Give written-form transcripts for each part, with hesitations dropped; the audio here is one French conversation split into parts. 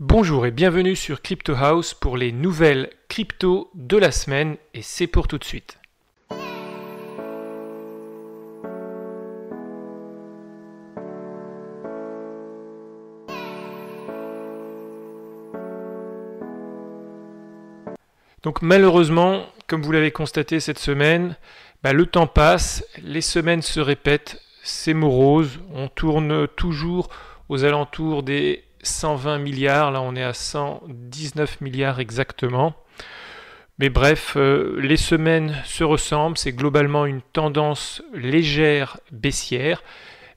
Bonjour et bienvenue sur Crypto House pour les nouvelles crypto de la semaine et c'est pour tout de suite. Donc malheureusement, comme vous l'avez constaté cette semaine, le temps passe, les semaines se répètent, c'est morose, on tourne toujours aux alentours des 120 milliards, là on est à 119 milliards exactement. Mais bref, les semaines se ressemblent, c'est globalement une tendance légère baissière,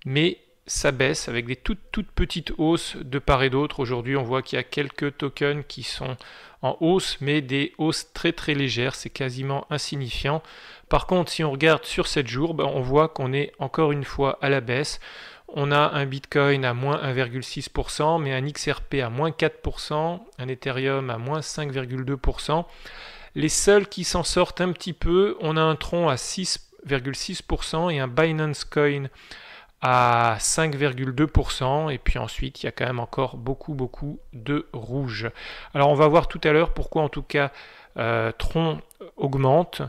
mais ça baisse avec des toutes petites hausses de part et d'autre. Aujourd'hui, on voit qu'il y a quelques tokens qui sont en hausse, mais des hausses très légères, c'est quasiment insignifiant. Par contre, si on regarde sur 7 jours, on voit qu'on est encore une fois à la baisse. On a un Bitcoin à moins 1,6%, mais un XRP à moins 4%, un Ethereum à moins 5,2%. Les seuls qui s'en sortent un petit peu, on a un Tron à 6,6% et un Binance Coin à 5,2%, et puis ensuite il y a quand même encore beaucoup de rouge. Alors on va voir tout à l'heure pourquoi en tout cas Tron augmente.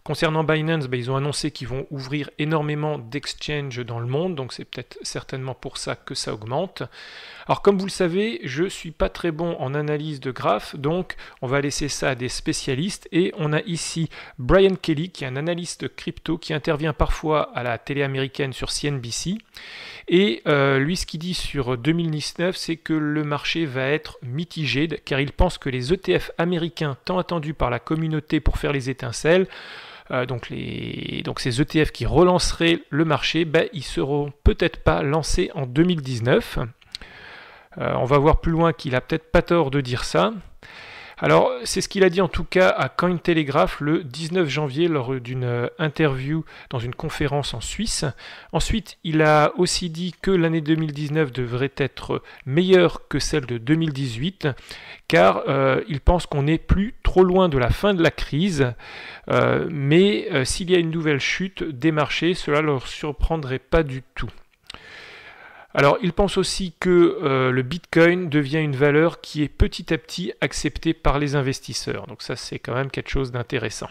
Concernant Binance, ils ont annoncé qu'ils vont ouvrir énormément d'exchanges dans le monde, donc c'est peut-être certainement pour ça que ça augmente. Alors comme vous le savez, je ne suis pas très bon en analyse de graphes, donc on va laisser ça à des spécialistes, et on a ici Brian Kelly, qui est un analyste crypto, qui intervient parfois à la télé américaine sur CNBC, et lui ce qu'il dit sur 2019, c'est que le marché va être mitigé, car il pense que les ETF américains tant attendus par la communauté pour faire les étincelles, donc ces ETF qui relanceraient le marché, ils seront peut-être pas lancés en 2019. On va voir plus loin qu'il a peut-être pas tort de dire ça. Alors, c'est ce qu'il a dit en tout cas à Cointelegraph le 19 janvier lors d'une interview dans une conférence en Suisse. Ensuite, il a aussi dit que l'année 2019 devrait être meilleure que celle de 2018, car il pense qu'on n'est plus trop loin de la fin de la crise, mais s'il y a une nouvelle chute des marchés, cela ne leur surprendrait pas du tout. Alors, il pense aussi que le Bitcoin devient une valeur qui est petit à petit acceptée par les investisseurs. Donc ça, c'est quand même quelque chose d'intéressant.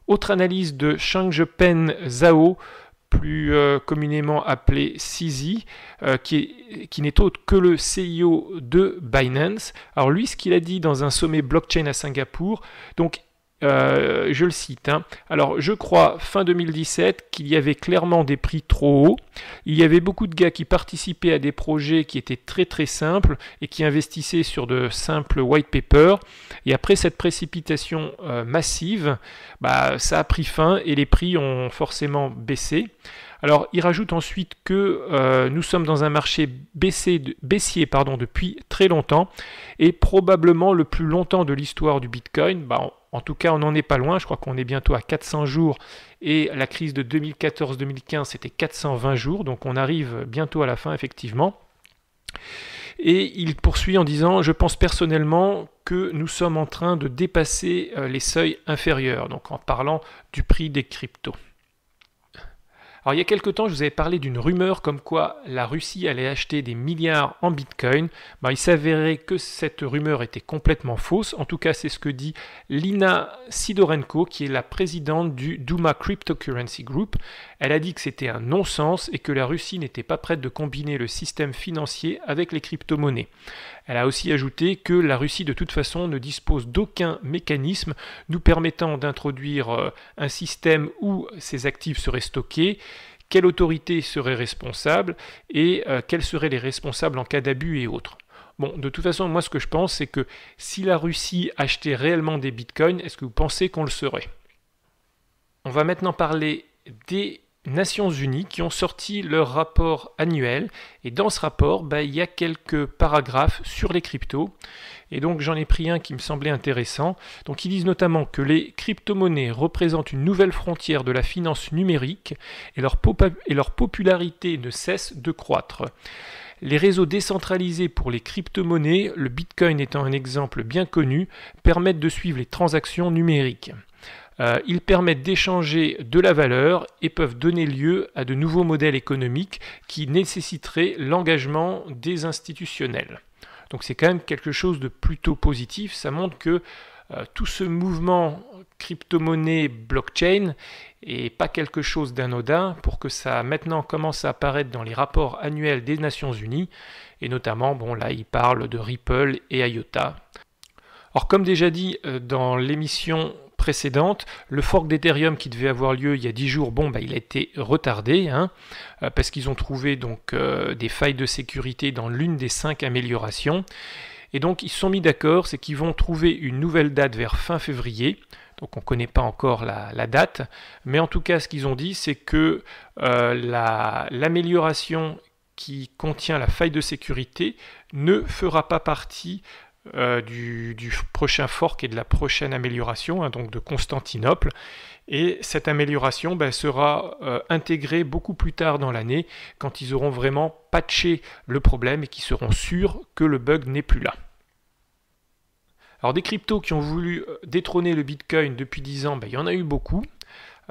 Autre analyse de Changpeng Zhao, plus communément appelé CZ, qui n'est autre que le CEO de Binance. Alors lui, ce qu'il a dit dans un sommet blockchain à Singapour, donc je le cite, Alors, je crois, fin 2017, qu'il y avait clairement des prix trop hauts. Il y avait beaucoup de gars qui participaient à des projets qui étaient très simples et qui investissaient sur de simples white papers. Et après cette précipitation massive, ça a pris fin et les prix ont forcément baissé. Alors, il rajoute ensuite que nous sommes dans un marché baissier depuis très longtemps et probablement le plus longtemps de l'histoire du Bitcoin. En tout cas, on n'en est pas loin. Je crois qu'on est bientôt à 400 jours et la crise de 2014-2015, c'était 420 jours. Donc, on arrive bientôt à la fin, effectivement. Et il poursuit en disant « Je pense personnellement que nous sommes en train de dépasser les seuils inférieurs », donc en parlant du prix des cryptos. Alors il y a quelque temps, je vous avais parlé d'une rumeur comme quoi la Russie allait acheter des milliards en Bitcoin. Il s'avérait que cette rumeur était complètement fausse. En tout cas, c'est ce que dit Lina Sidorenko, qui est la présidente du Duma Cryptocurrency Group. Elle a dit que c'était un non-sens et que la Russie n'était pas prête de combiner le système financier avec les crypto-monnaies. Elle a aussi ajouté que la Russie, de toute façon, ne dispose d'aucun mécanisme nous permettant d'introduire un système où ces actifs seraient stockés, quelle autorité serait responsable et quels seraient les responsables en cas d'abus et autres. Bon, de toute façon, moi ce que je pense, c'est que si la Russie achetait réellement des bitcoins, est-ce que vous pensez qu'on le saurait? On va maintenant parler des Nations Unies qui ont sorti leur rapport annuel, et dans ce rapport, il y a quelques paragraphes sur les cryptos, et donc j'en ai pris un qui me semblait intéressant. Donc ils disent notamment que les crypto-monnaies représentent une nouvelle frontière de la finance numérique et leur popularité ne cesse de croître. Les réseaux décentralisés pour les crypto-monnaies, le Bitcoin étant un exemple bien connu, permettent de suivre les transactions numériques. Ils permettent d'échanger de la valeur et peuvent donner lieu à de nouveaux modèles économiques qui nécessiteraient l'engagement des institutionnels. Donc c'est quand même quelque chose de plutôt positif. Ça montre que tout ce mouvement crypto-monnaie blockchain est pas quelque chose d'anodin pour que ça maintenant commence à apparaître dans les rapports annuels des Nations Unies. Et notamment, bon là, il parle de Ripple et IOTA. Alors comme déjà dit dans l'émission précédente, le fork d'Ethereum qui devait avoir lieu il y a 10 jours, bon, il a été retardé parce qu'ils ont trouvé donc des failles de sécurité dans l'une des 5 améliorations. Et donc ils se sont mis d'accord, c'est qu'ils vont trouver une nouvelle date vers fin février. Donc on ne connaît pas encore la date, mais en tout cas ce qu'ils ont dit, c'est que l'amélioration qui contient la faille de sécurité ne fera pas partie du prochain fork et de la prochaine amélioration, donc de Constantinople. Et cette amélioration sera intégrée beaucoup plus tard dans l'année, quand ils auront vraiment patché le problème et qu'ils seront sûrs que le bug n'est plus là. Alors des cryptos qui ont voulu détrôner le Bitcoin depuis 10 ans, il y en a eu beaucoup.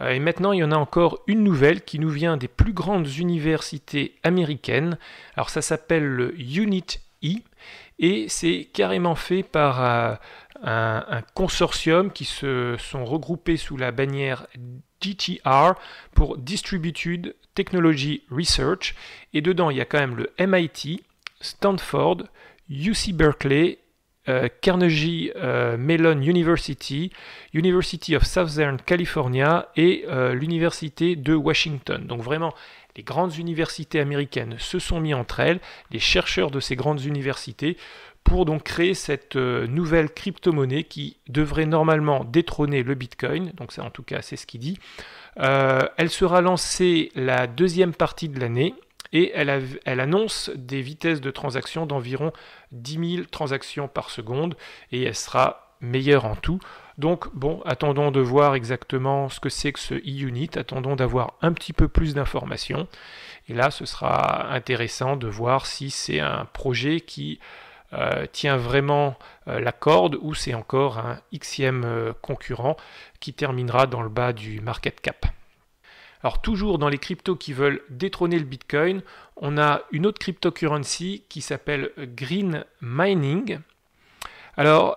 Et maintenant, il y en a encore une nouvelle qui nous vient des plus grandes universités américaines. Alors ça s'appelle le Unit E. Et c'est carrément fait par un consortium qui se sont regroupés sous la bannière DTR pour Distributed Technology Research. Et dedans, il y a quand même le MIT, Stanford, UC Berkeley, Carnegie Mellon University, University of Southern California et l'Université de Washington. Donc vraiment, les grandes universités américaines se sont mis entre elles, les chercheurs de ces grandes universités, pour donc créer cette nouvelle crypto-monnaie qui devrait normalement détrôner le Bitcoin. Donc ça, en tout cas, c'est ce qu'il dit. Elle sera lancée la deuxième partie de l'année et elle annonce des vitesses de transaction d'environ 10 000 transactions par seconde et elle sera meilleure en tout. Donc bon, attendons de voir exactement ce que c'est que ce e-unit, attendons d'avoir un petit peu plus d'informations. Et là, ce sera intéressant de voir si c'est un projet qui tient vraiment la corde ou c'est encore un xème concurrent qui terminera dans le bas du market cap. Alors toujours dans les cryptos qui veulent détrôner le Bitcoin, on a une autre cryptocurrency qui s'appelle Green Mining. Alors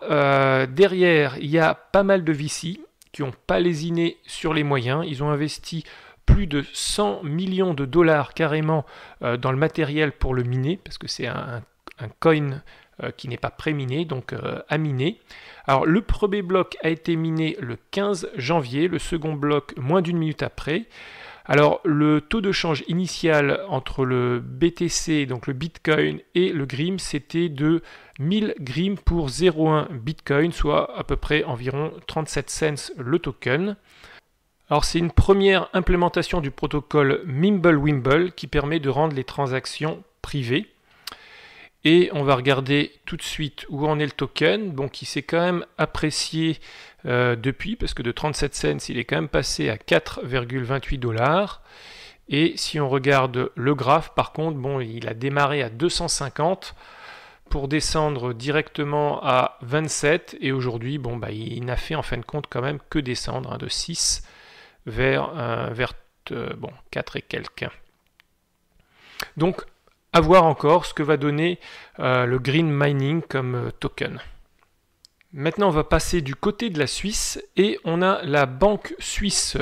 derrière, il y a pas mal de VC qui n'ont pas lésiné sur les moyens. Ils ont investi plus de 100 millions de dollars carrément dans le matériel pour le miner, parce que c'est un coin qui n'est pas pré-miné, donc à miner. Alors le premier bloc a été miné le 15 janvier, le second bloc moins d'une minute après. Alors le taux de change initial entre le BTC, donc le Bitcoin, et le GRIM, c'était de 1000 GRIM pour 0,1 Bitcoin, soit à peu près environ 37 cents le token. Alors c'est une première implémentation du protocole Mimblewimble qui permet de rendre les transactions privées. Et on va regarder tout de suite où en est le token, bon, qui s'est quand même apprécié depuis, parce que de 37 cents, il est quand même passé à 4,28 $. Et si on regarde le graphe, par contre, bon, il a démarré à 250 pour descendre directement à 27. Et aujourd'hui, bon, il n'a fait en fin de compte quand même que descendre de 6 vers 4 et quelques. Donc, à voir encore ce que va donner le Green Mining comme token. Maintenant, on va passer du côté de la Suisse et on a la banque suisse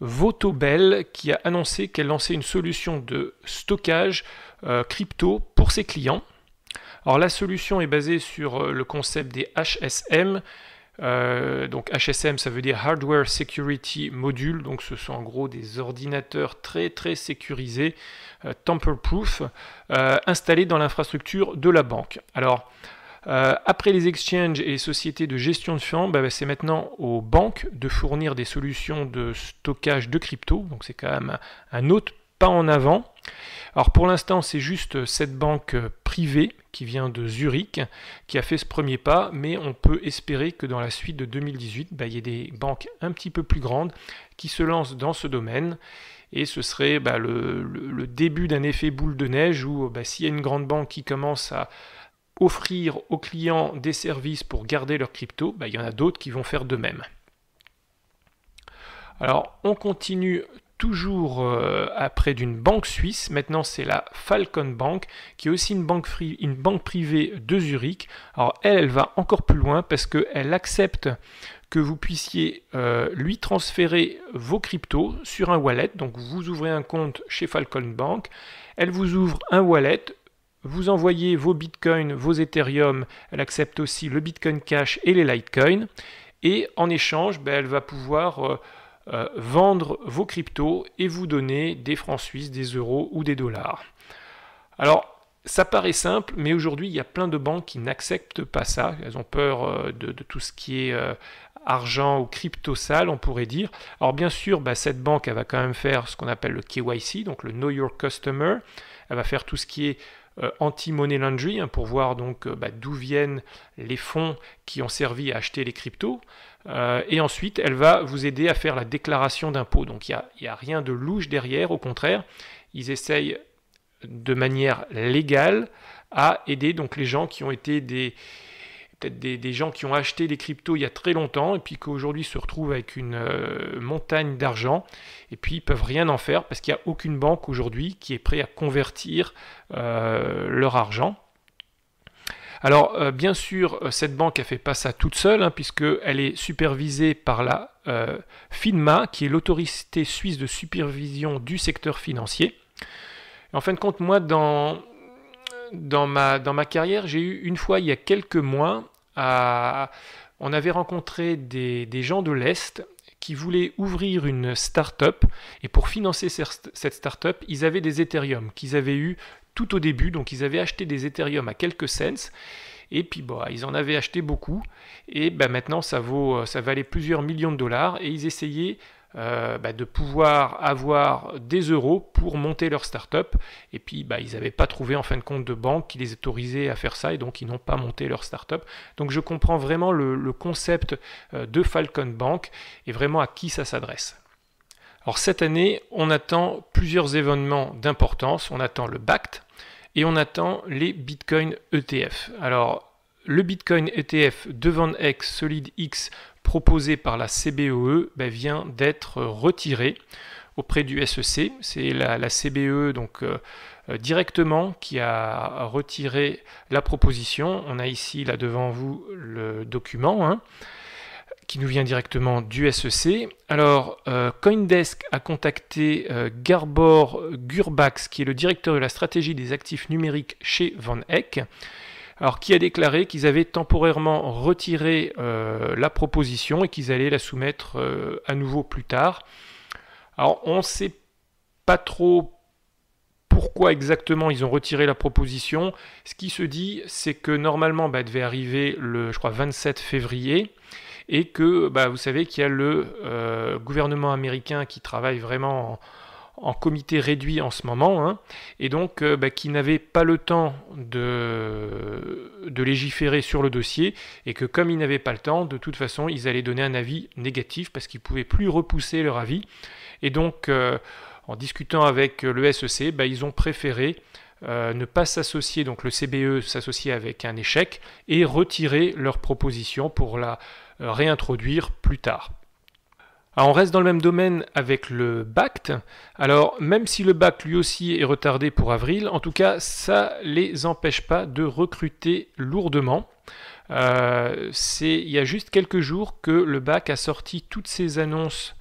Vontobel qui a annoncé qu'elle lançait une solution de stockage crypto pour ses clients. Alors la solution est basée sur le concept des HSM. Donc HSM, ça veut dire Hardware Security Module, donc ce sont en gros des ordinateurs très très sécurisés, tamper-proof, installés dans l'infrastructure de la banque. Alors après les exchanges et les sociétés de gestion de fonds, c'est maintenant aux banques de fournir des solutions de stockage de crypto, donc c'est quand même un autre pas en avant. Alors pour l'instant, c'est juste cette banque privée qui vient de Zurich qui a fait ce premier pas, mais on peut espérer que dans la suite de 2018, il y ait des banques un petit peu plus grandes qui se lancent dans ce domaine. Et ce serait le début d'un effet boule de neige où s'il y a une grande banque qui commence à offrir aux clients des services pour garder leur crypto, il y en a d'autres qui vont faire de même. Alors on continue toujours après d'une banque suisse. Maintenant, c'est la Falcon Bank, qui est aussi une banque privée de Zurich. Alors elle va encore plus loin parce qu'elle accepte que vous puissiez lui transférer vos cryptos sur un wallet. Donc vous ouvrez un compte chez Falcon Bank, elle vous ouvre un wallet, vous envoyez vos bitcoins, vos Ethereum, elle accepte aussi le Bitcoin Cash et les Litecoin, et en échange, elle va pouvoir vendre vos cryptos et vous donner des francs suisses, des euros ou des dollars. Alors, ça paraît simple, mais aujourd'hui, il y a plein de banques qui n'acceptent pas ça. Elles ont peur de tout ce qui est argent ou crypto sale, on pourrait dire. Alors bien sûr, cette banque, elle va quand même faire ce qu'on appelle le KYC, donc le Know Your Customer. Elle va faire tout ce qui est anti-money laundry, pour voir donc d'où viennent les fonds qui ont servi à acheter les cryptos. Et ensuite, elle va vous aider à faire la déclaration d'impôt. Donc il n'y a rien de louche derrière, au contraire, ils essayent de manière légale à aider donc les gens qui ont été peut-être des gens qui ont acheté des cryptos il y a très longtemps et puis qu'aujourd'hui se retrouvent avec une montagne d'argent et puis ils peuvent rien en faire parce qu'il n'y a aucune banque aujourd'hui qui est prête à convertir leur argent. Alors bien sûr, cette banque ne fait pas ça toute seule, puisqu'elle est supervisée par la FINMA, qui est l'autorité suisse de supervision du secteur financier. En fin de compte, moi, dans ma carrière, j'ai eu une fois, il y a quelques mois, on avait rencontré des gens de l'Est qui voulaient ouvrir une start-up. Et pour financer cette start-up, ils avaient des Ethereum qu'ils avaient eu tout au début. Donc, ils avaient acheté des Ethereum à quelques cents. Et puis, ils en avaient acheté beaucoup. Et maintenant, ça valait plusieurs millions de dollars. Et ils essayaient de pouvoir avoir des euros pour monter leur start-up. Et puis, ils n'avaient pas trouvé en fin de compte de banque qui les autorisait à faire ça, et donc ils n'ont pas monté leur start-up. Donc je comprends vraiment le concept de Falcon Bank et vraiment à qui ça s'adresse. Alors cette année, on attend plusieurs événements d'importance. On attend le BACT et on attend les Bitcoin ETF. Alors, le Bitcoin ETF de VanEck Solid X proposé par la CBOE vient d'être retiré auprès du SEC. C'est la CBOE donc directement qui a retiré la proposition. On a ici là devant vous le document qui nous vient directement du SEC. Alors Coindesk a contacté Garbor Gurbax, qui est le directeur de la stratégie des actifs numériques chez VanEck. Alors, qui a déclaré qu'ils avaient temporairement retiré la proposition et qu'ils allaient la soumettre à nouveau plus tard. Alors, on ne sait pas trop pourquoi exactement ils ont retiré la proposition. Ce qui se dit, c'est que normalement, elle devait arriver le, 27 février et que, vous savez qu'il y a le gouvernement américain qui travaille vraiment en comité réduit en ce moment, et donc qui n'avait pas le temps de légiférer sur le dossier, et que comme ils n'avaient pas le temps, de toute façon, ils allaient donner un avis négatif parce qu'ils ne pouvaient plus repousser leur avis. Et donc, en discutant avec le SEC, ils ont préféré ne pas s'associer, donc le CBE s'associer avec un échec, et retirer leur proposition pour la réintroduire plus tard. Alors on reste dans le même domaine avec le BACT. Alors même si le BACT lui aussi est retardé pour avril, en tout cas ça ne les empêche pas de recruter lourdement. Il y a juste quelques jours que le BACT a sorti toutes ses annonces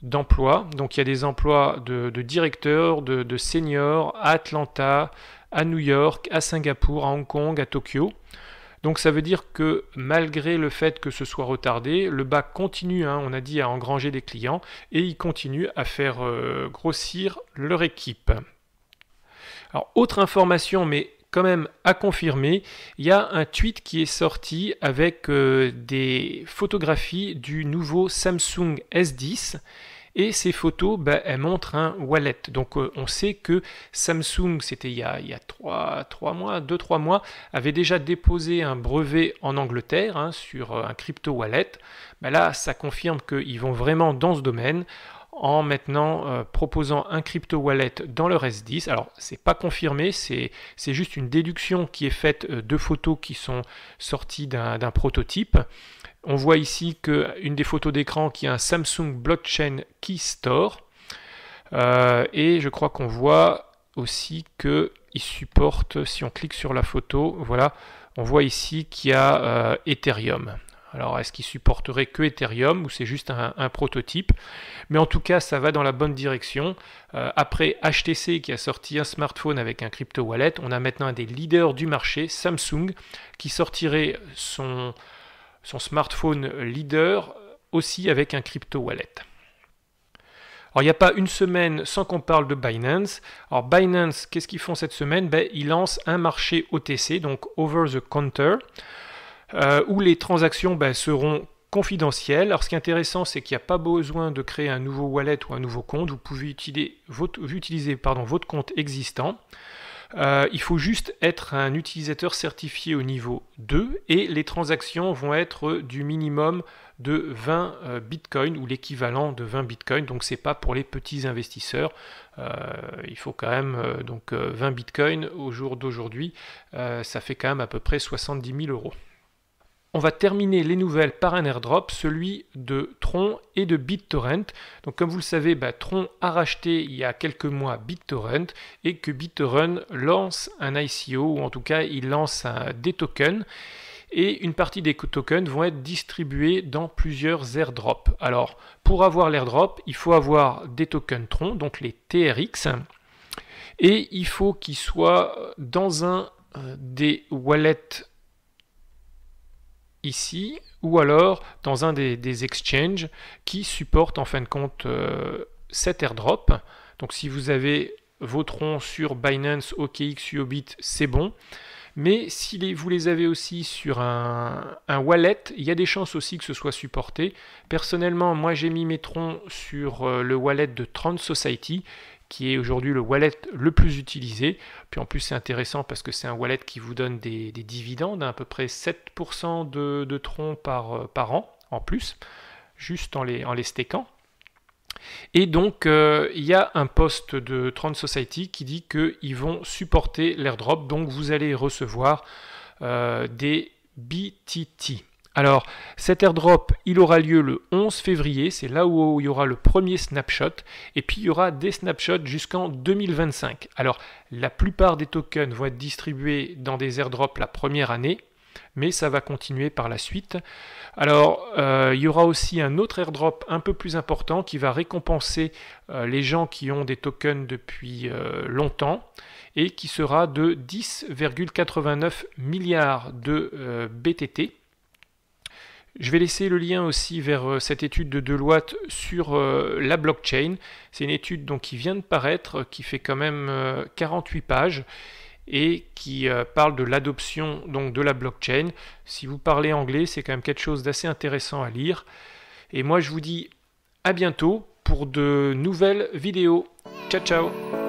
d'emploi. Donc il y a des emplois de directeurs, de seniors à Atlanta, à New York, à Singapour, à Hong Kong, à Tokyo. Donc ça veut dire que malgré le fait que ce soit retardé, le BACT continue, on a dit, à engranger des clients et il continue à faire grossir leur équipe. Alors autre information, mais quand même à confirmer, il y a un tweet qui est sorti avec des photographies du nouveau Samsung S10. Et ces photos, elles montrent un wallet. Donc on sait que Samsung, c'était il y a 2-3 mois, avait déjà déposé un brevet en Angleterre sur un crypto wallet. Là, ça confirme qu'ils vont vraiment dans ce domaine en maintenant proposant un crypto wallet dans leur S10. Alors, c'est pas confirmé, c'est juste une déduction qui est faite de photos qui sont sorties d'un prototype. On voit ici qu'une des photos d'écran qui a un Samsung Blockchain Key Store. Et je crois qu'on voit aussi qu'il supporte, si on clique sur la photo, voilà, on voit ici qu'il y a Ethereum. Alors, est-ce qu'il supporterait que Ethereum ou c'est juste un prototype? Mais en tout cas, ça va dans la bonne direction. Après HTC qui a sorti un smartphone avec un crypto wallet, on a maintenant un des leaders du marché, Samsung, qui sortirait son smartphone leader aussi avec un crypto wallet. Alors, il n'y a pas une semaine sans qu'on parle de Binance. Alors, Binance, qu'est-ce qu'ils font cette semaine? Ils lancent un marché OTC, donc Over the Counter, où les transactions seront confidentielles. Alors, ce qui est intéressant, c'est qu'il n'y a pas besoin de créer un nouveau wallet ou un nouveau compte. Vous pouvez utiliser votre compte existant. Il faut juste être un utilisateur certifié au niveau 2 et les transactions vont être du minimum de 20 bitcoins ou l'équivalent de 20 bitcoins. Donc c'est pas pour les petits investisseurs. Il faut quand même 20 bitcoins au jour d'aujourd'hui. Ça fait quand même à peu près 70 000 euros. On va terminer les nouvelles par un airdrop, celui de Tron et de BitTorrent. Donc comme vous le savez, Tron a racheté il y a quelques mois BitTorrent et que BitTorrent lance un ICO, ou en tout cas il lance des tokens. Et une partie des tokens vont être distribués dans plusieurs airdrops. Alors pour avoir l'airdrop, il faut avoir des tokens Tron, donc les TRX, et il faut qu'ils soient dans un des wallets ici, ou alors dans un des exchanges qui supportent en fin de compte cet airdrop. Donc si vous avez vos Tron sur Binance, OKX, Huobi, c'est bon. Mais si vous les avez aussi sur un wallet, il y a des chances aussi que ce soit supporté. Personnellement, moi j'ai mis mes Tron sur le wallet de Tron Society, qui est aujourd'hui le wallet le plus utilisé. Puis en plus c'est intéressant parce que c'est un wallet qui vous donne des dividendes, à peu près 7% de Tron par an en plus, juste en les stakant. Et donc il y a un post de Tron Society qui dit qu'ils vont supporter l'airdrop, donc vous allez recevoir des BTT. Alors, cet airdrop, il aura lieu le 11 février, c'est là où il y aura le premier snapshot, et puis il y aura des snapshots jusqu'en 2025. Alors, la plupart des tokens vont être distribués dans des airdrops la première année, mais ça va continuer par la suite. Alors, il y aura aussi un autre airdrop un peu plus important qui va récompenser les gens qui ont des tokens depuis longtemps, et qui sera de 10,89 milliards de BTT. Je vais laisser le lien aussi vers cette étude de Deloitte sur la blockchain. C'est une étude donc, qui vient de paraître, qui fait quand même 48 pages et qui parle de l'adoption donc, de la blockchain. Si vous parlez anglais, c'est quand même quelque chose d'assez intéressant à lire. Et moi, je vous dis à bientôt pour de nouvelles vidéos. Ciao, ciao!